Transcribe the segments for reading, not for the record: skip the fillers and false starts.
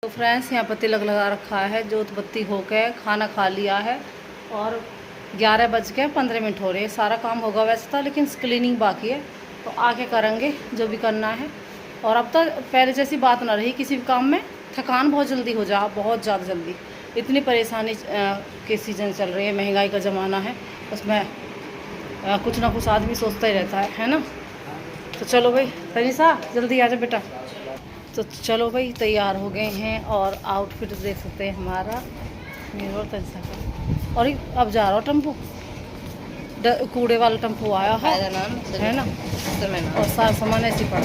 तो फ्रेंड्स यहाँ पर तिलक लगा रखा है, जोत बत्ती होकर खाना खा लिया है और 11:15 हो रहे हैं। सारा काम होगा वैसे था, लेकिन क्लीनिंग बाकी है तो आके करेंगे जो भी करना है। और अब तो पहले जैसी बात ना रही, किसी भी काम में थकान बहुत जल्दी हो जा, बहुत ज़्यादा जल्दी। इतनी परेशानी के सीज़न चल रही है, महंगाई का ज़माना है, उसमें कुछ ना कुछ आदमी सोचता ही रहता है ना। तो चलो भाई तनीसा जल्दी आ जा बेटा। तो चलो भाई तैयार हो गए हैं और आउटफिट देख सकते हैं हमारा, मेरा और तनीसा का। और अब जा रहा हो टेम्पो, कूड़े वाला टेम्पो आया है ना, और सारा सामान ऐसे पड़ा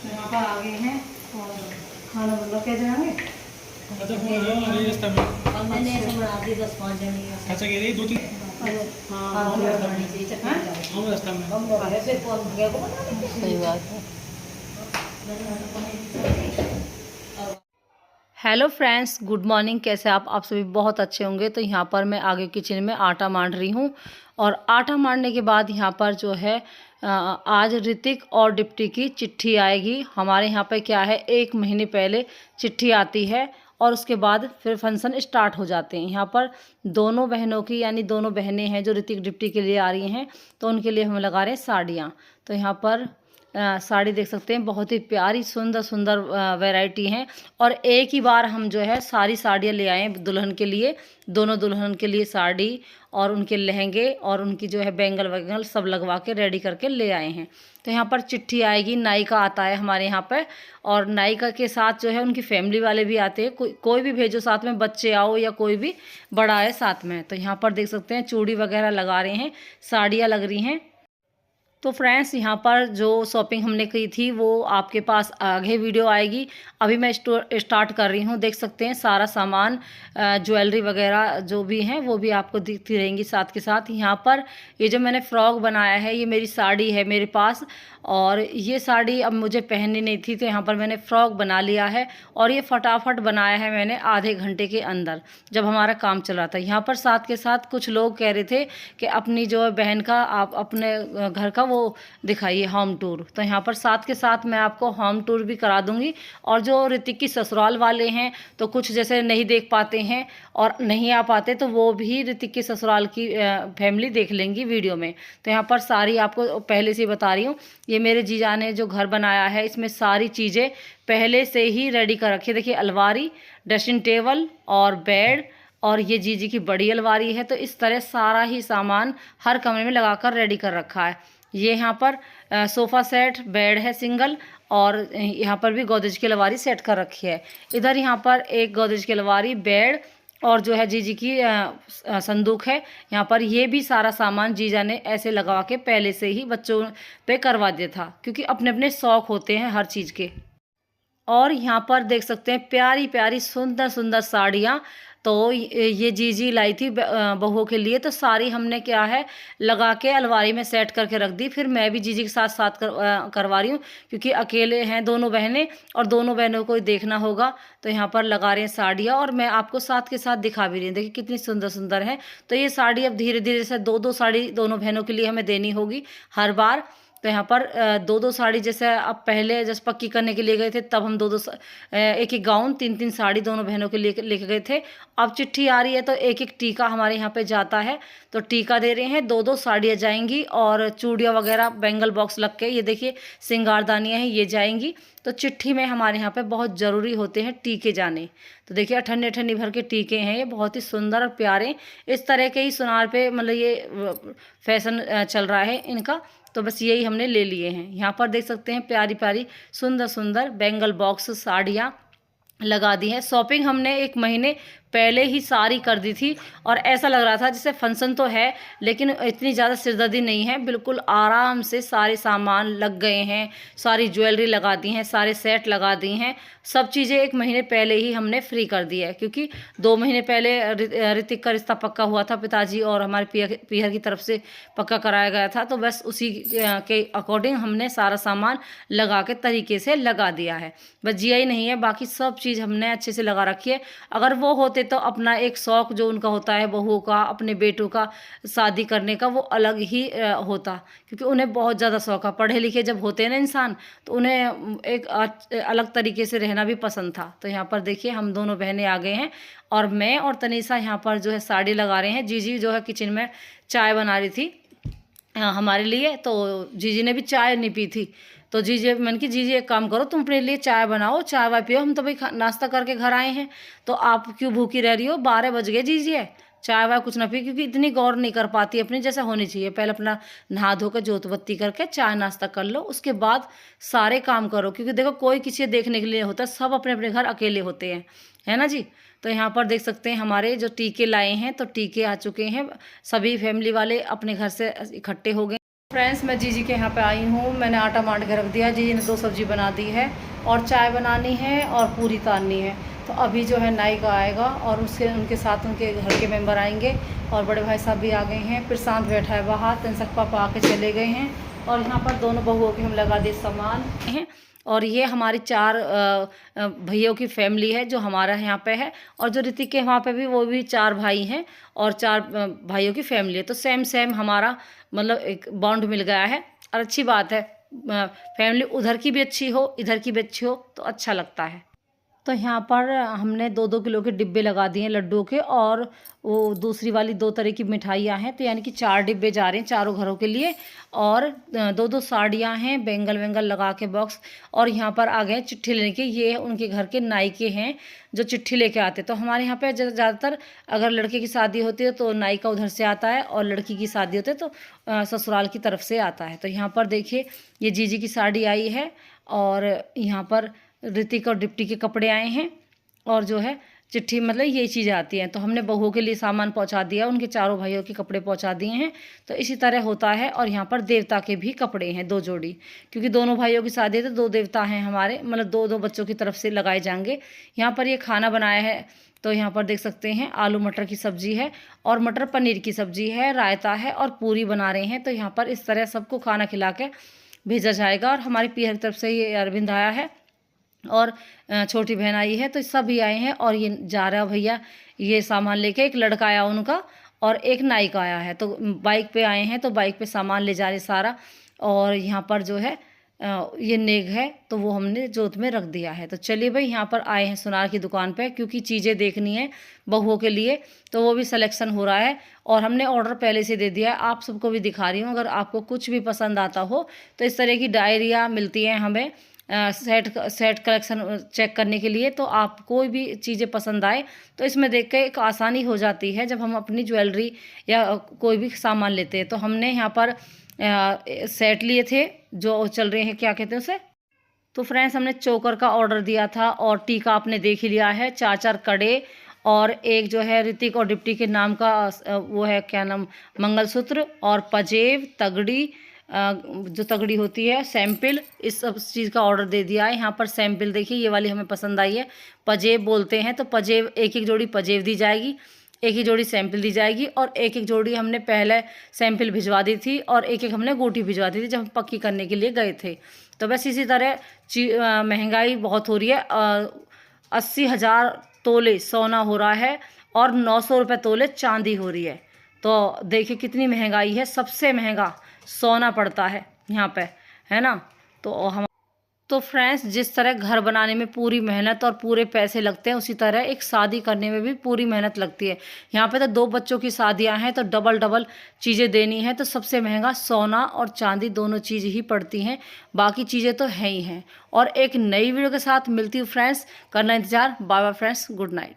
यहाँ पर आ गए हैं और खाना बंदा कैसे जाएंगे। अच्छा फोन जाओ अरे रास्ता में और मैंने ऐसे बना दी 10-5 जने अच्छा कह रही 2-3 हाँ हम रास्ता में सही बात है। Hello friends, good morning. कैसे आप सभी बहुत अच्छे होंगे। तो यहाँ पर मैं आगे किचन में आटा मान रही हूँ और आटा मारने के बाद यहाँ पर जो है आज ऋतिक और डिप्टी की चिट्ठी आएगी। हमारे यहाँ पे क्या है, 1 महीने पहले चिट्ठी आती है और उसके बाद फिर फंक्शन स्टार्ट हो जाते हैं। यहाँ पर दोनों बहनों की, यानी दोनों बहनें हैं जो ऋतिक डिप्टी के लिए आ रही हैं, तो उनके लिए हम लगा रहे हैं साड़ियाँ। तो यहाँ पर साड़ी देख सकते हैं, बहुत ही प्यारी सुंदर सुंदर वैरायटी हैं। और एक ही बार हम जो है सारी साड़ियाँ ले आए हैं दुल्हन के लिए, दोनों दुल्हन के लिए साड़ी और उनके लहंगे और उनकी जो है बैंगल वैंगल सब लगवा के रेडी करके ले आए हैं। तो यहाँ पर चिट्ठी आएगी, नायिका आता है हमारे यहाँ पर, और नायिका के साथ जो है उनकी फैमिली वाले भी आते हैं। कोई भी भेजो साथ में, बच्चे आओ या कोई भी बड़ा है साथ में। तो यहाँ पर देख सकते हैं चूड़ी वगैरह लगा रहे हैं, साड़ियाँ लग रही हैं। तो फ्रेंड्स यहाँ पर जो शॉपिंग हमने की थी वो आपके पास आगे वीडियो आएगी। अभी मैं स्टार्ट कर रही हूँ। देख सकते हैं सारा सामान, ज्वेलरी वगैरह जो भी हैं वो भी आपको दिखती रहेंगी साथ के साथ। यहाँ पर ये जो मैंने फ्रॉक बनाया है, ये मेरी साड़ी है मेरे पास, और ये साड़ी अब मुझे पहननी नहीं थी तो यहाँ पर मैंने फ़्रॉक बना लिया है। और ये फटाफट बनाया है मैंने आधे घंटे के अंदर, जब हमारा काम चल रहा था। यहाँ पर साथ के साथ कुछ लोग कह रहे थे कि अपनी जो बहन का, आप अपने घर का वो दिखाइए होम टूर। तो यहाँ पर साथ के साथ मैं आपको होम टूर भी करा दूंगी। और जो ऋतिक की ससुराल वाले हैं तो कुछ जैसे नहीं देख पाते हैं और नहीं आ पाते, तो वो भी ऋतिक की ससुराल की फैमिली देख लेंगी वीडियो में। तो यहाँ पर सारी आपको पहले से बता रही हूँ। ये मेरे जीजा ने जो घर बनाया है, इसमें सारी चीज़ें पहले से ही रेडी कर रखी है। देखिए अलमारी, ड्रेसिंग टेबल और बेड, और ये जीजी की बड़ी अलमारी है। तो इस तरह सारा ही सामान हर कमरे में लगाकर रेडी कर रखा है। ये यहाँ पर सोफ़ा सेट, बेड है सिंगल, और यहाँ पर भी गोदरेज की अलमारी सेट कर रखी है। इधर यहाँ पर एक गोदरेज की अलमारी, बेड और जो है जीजी की संदूक है। यहाँ पर ये भी सारा सामान जीजा ने ऐसे लगा के पहले से ही बच्चों पे करवा दिया था, क्योंकि अपने अपने शौक़ होते हैं हर चीज़ के। और यहाँ पर देख सकते हैं प्यारी प्यारी सुंदर सुंदर साड़ियाँ। तो ये जीजी लाई थी बहुओं के लिए। तो सारी हमने क्या है लगा के अलमारी में सेट करके रख दी। फिर मैं भी जीजी के साथ साथ करवा रही हूँ, क्योंकि अकेले हैं दोनों बहनें और दोनों बहनों को ही देखना होगा। तो यहाँ पर लगा रहे हैं साड़ियाँ और मैं आपको साथ के साथ दिखा भी रही हूँ। देखिए कितनी सुंदर सुंदर है। तो ये साड़ी अब धीरे धीरे से 2-2 साड़ी दोनों बहनों के लिए हमें देनी होगी हर बार। तो यहाँ पर 2-2 साड़ी, जैसे अब पहले जैसे पक्की करने के लिए गए थे तब हम 2-2 एक एक गाउन, 3-3 साड़ी दोनों बहनों के लिए लेके गए थे। अब चिट्ठी आ रही है तो एक एक टीका हमारे यहाँ पे जाता है, तो टीका दे रहे हैं, 2-2 साड़ियाँ जाएंगी और चूड़ियाँ वगैरह बैंगल बॉक्स लग के, ये देखिए सिंगारदानियाँ हैं, ये जाएंगी। तो चिट्ठी में हमारे यहाँ पे बहुत ज़रूरी होते हैं टीके जाने। तो देखिए अठन्नी अठन्नी भर के टीके हैं, ये बहुत ही सुंदर और प्यारे। इस तरह के ही सुनार पे मतलब ये फैशन चल रहा है इनका। तो बस यही हमने ले लिए हैं। यहाँ पर देख सकते हैं प्यारी प्यारी सुंदर सुंदर बैंगल बॉक्स साड़ियाँ लगा दी हैं। शॉपिंग हमने 1 महीने पहले ही सारी कर दी थी और ऐसा लग रहा था जैसे फंक्शन तो है लेकिन इतनी ज़्यादा सिरदर्दी नहीं है, बिल्कुल आराम से सारे सामान लग गए हैं, सारी ज्वेलरी लगा दी हैं, सारे सेट लगा दी हैं, सब चीज़ें 1 महीने पहले ही हमने फ्री कर दी है, क्योंकि 2 महीने पहले ऋतिक का रिश्ता पक्का हुआ था, पिताजी और हमारे पीहर की तरफ से पक्का कराया गया था, तो बस उसी के अकॉर्डिंग हमने सारा सामान लगा के तरीके से लगा दिया है। बस जिया ही नहीं है, बाकी सब चीज़ हमने अच्छे से लगा रखी है। अगर वो होते तो अपना एक शौक़ जो उनका होता है बहुओं का, अपने बेटों का शादी करने का, वो अलग ही होता, क्योंकि उन्हें बहुत ज़्यादा शौक़ है। पढ़े लिखे जब होते हैं ना इंसान, तो उन्हें एक अलग तरीके से रहना भी पसंद था। तो यहाँ पर देखिए हम दोनों बहनें आ गए हैं और मैं और तनीषा यहाँ पर जो है साड़ी लगा रहे हैं। जीजी जो है किचन में चाय बना रही थी हमारे लिए, तो जीजी ने भी चाय नहीं पी थी, तो जीजी मैंने कि जीजी एक काम करो, तुम अपने लिए चाय बनाओ, चाय वाय पियो, हम तो भाई नाश्ता करके घर आए हैं, तो आप क्यों भूखी रह रही हो, 12 बज गए जीजी है, चाय वाय कुछ ना पी, क्योंकि इतनी गौर नहीं कर पाती अपनी जैसा होनी चाहिए। पहले अपना नहा धो कर जोत बत्ती करके चाय नाश्ता कर लो, उसके बाद सारे काम करो, क्योंकि देखो कोई किसी देखने के लिए होता, सब अपने अपने घर अकेले होते हैं, है ना जी। तो यहाँ पर देख सकते हैं हमारे जो टीके लाए हैं, तो टीके आ चुके हैं, सभी फैमिली वाले अपने घर से इकट्ठे हो गए। फ्रेंड्स मैं जीजी के यहाँ पे आई हूँ, मैंने आटा मांड के रख दिया, जीजी ने 2 सब्जी बना दी है और चाय बनानी है और पूरी तारनी है। तो अभी जो है नाई का आएगा और उनके साथ उनके घर के मेंबर आएंगे और बड़े भाई साहब भी आ गए हैं, प्रशांत बैठा है बाहर, तनसक पापा आके चले गए हैं और यहाँ पर दोनों बहुओं के हम लगा दिए सामान हैं। और ये हमारी 4 भैयों की फैमिली है जो हमारा यहाँ पे है, और जो ऋतिक के वहाँ पे भी वो भी 4 भाई हैं और 4 भाइयों की फैमिली है, तो सेम हमारा मतलब एक बॉन्ड मिल गया है। और अच्छी बात है, फैमिली उधर की भी अच्छी हो इधर की भी अच्छी हो तो अच्छा लगता है। तो यहाँ पर हमने 2-2 किलो के डिब्बे लगा दिए हैं लड्डुओं के, और वो दूसरी वाली 2 तरह की मिठाइयाँ हैं, तो यानी कि 4 डिब्बे जा रहे हैं चारों घरों के लिए, और 2-2 साड़ियाँ हैं, बेंगल वेंगल लगा के बॉक्स। और यहाँ पर आ गए चिट्ठी लेने के, ये उनके घर के नाई के हैं जो चिट्ठी लेके आते। तो हमारे यहाँ पे ज़्यादातर अगर लड़के की शादी होती है तो नाई का उधर से आता है, और लड़की की शादी होती है तो ससुराल की तरफ से आता है। तो यहाँ पर देखिए ये जीजी की साड़ी आई है, और यहाँ पर ऋतिक और डिप्टी के कपड़े आए हैं, और जो है चिट्ठी मतलब ये चीज़ें आती हैं। तो हमने बहुओं के लिए सामान पहुंचा दिया, उनके चारों भाइयों के कपड़े पहुंचा दिए हैं। तो इसी तरह होता है। और यहाँ पर देवता के भी कपड़े हैं 2 जोड़ी, क्योंकि दोनों भाइयों की शादी है तो 2 देवता हैं हमारे, मतलब 2-2 बच्चों की तरफ से लगाए जाएंगे। यहाँ पर ये खाना बनाया है, तो यहाँ पर देख सकते हैं आलू मटर की सब्जी है और मटर पनीर की सब्जी है, रायता है और पूरी बना रहे हैं। तो यहाँ पर इस तरह सबको खाना खिला के भेजा जाएगा। और हमारी पीहर की तरफ से ये अरविंद आया है और छोटी बहन आई है, तो सभी आए हैं। और ये जा रहा है भैया ये सामान लेके, एक लड़का आया उनका और एक नाई का आया है, तो बाइक पे आए हैं, तो बाइक पे सामान ले जा रहे सारा। और यहाँ पर जो है ये नेग है, तो वो हमने जोत में रख दिया है। तो चलिए भाई, यहाँ पर आए हैं सुनार की दुकान पे, क्योंकि चीज़ें देखनी है बहुओं के लिए, तो वो भी सिलेक्शन हो रहा है। और हमने ऑर्डर पहले से दे दिया है, आप सबको भी दिखा रही हूँ। अगर आपको कुछ भी पसंद आता हो तो इस तरह की डायरिया मिलती हैं हमें सेट कलेक्शन चेक करने के लिए। तो आप कोई भी चीज़ें पसंद आए तो इसमें देख के एक आसानी हो जाती है जब हम अपनी ज्वेलरी या कोई भी सामान लेते हैं। तो हमने यहाँ पर सेट लिए थे जो चल रहे हैं, क्या कहते हैं उसे, तो फ्रेंड्स हमने चोकर का ऑर्डर दिया था। और टीका आपने देख ही लिया है, 4-4 कड़े, और एक जो है ऋतिक और डिप्टी के नाम का वो है, क्या नाम, मंगलसूत्र, और पजेब, तगड़ी, जो तगड़ी होती है, सैंपल, इस सब चीज़ का ऑर्डर दे दिया है। यहाँ पर सैंपल देखिए, ये वाली हमें पसंद आई है, पजेब बोलते हैं। तो पजेब, एक जोड़ी पजेब दी जाएगी, एक ही जोड़ी सैंपल दी जाएगी, और एक जोड़ी हमने पहले सैंपल भिजवा दी थी, और एक हमने गोटी भिजवा दी थी जब हम पक्की करने के लिए गए थे। तो बस इसी तरह महंगाई बहुत हो रही है। 80,000 तोले सोना हो रहा है और 900 रुपये तोले चांदी हो रही है। तो देखिए कितनी महंगाई है, सबसे महंगा सोना पड़ता है यहाँ पे, है ना। तो फ्रेंड्स, जिस तरह घर बनाने में पूरी मेहनत और पूरे पैसे लगते हैं, उसी तरह एक शादी करने में भी पूरी मेहनत लगती है। यहाँ पे तो 2 बच्चों की शादियाँ हैं, तो डबल चीज़ें देनी है, तो सबसे महंगा सोना और चांदी दोनों चीज़ ही पड़ती हैं, बाकी चीज़ें तो है ही हैं। और एक नई वीडियो के साथ मिलती हूँ फ्रेंड्स, करना इंतज़ार। Bye bye friends, good night.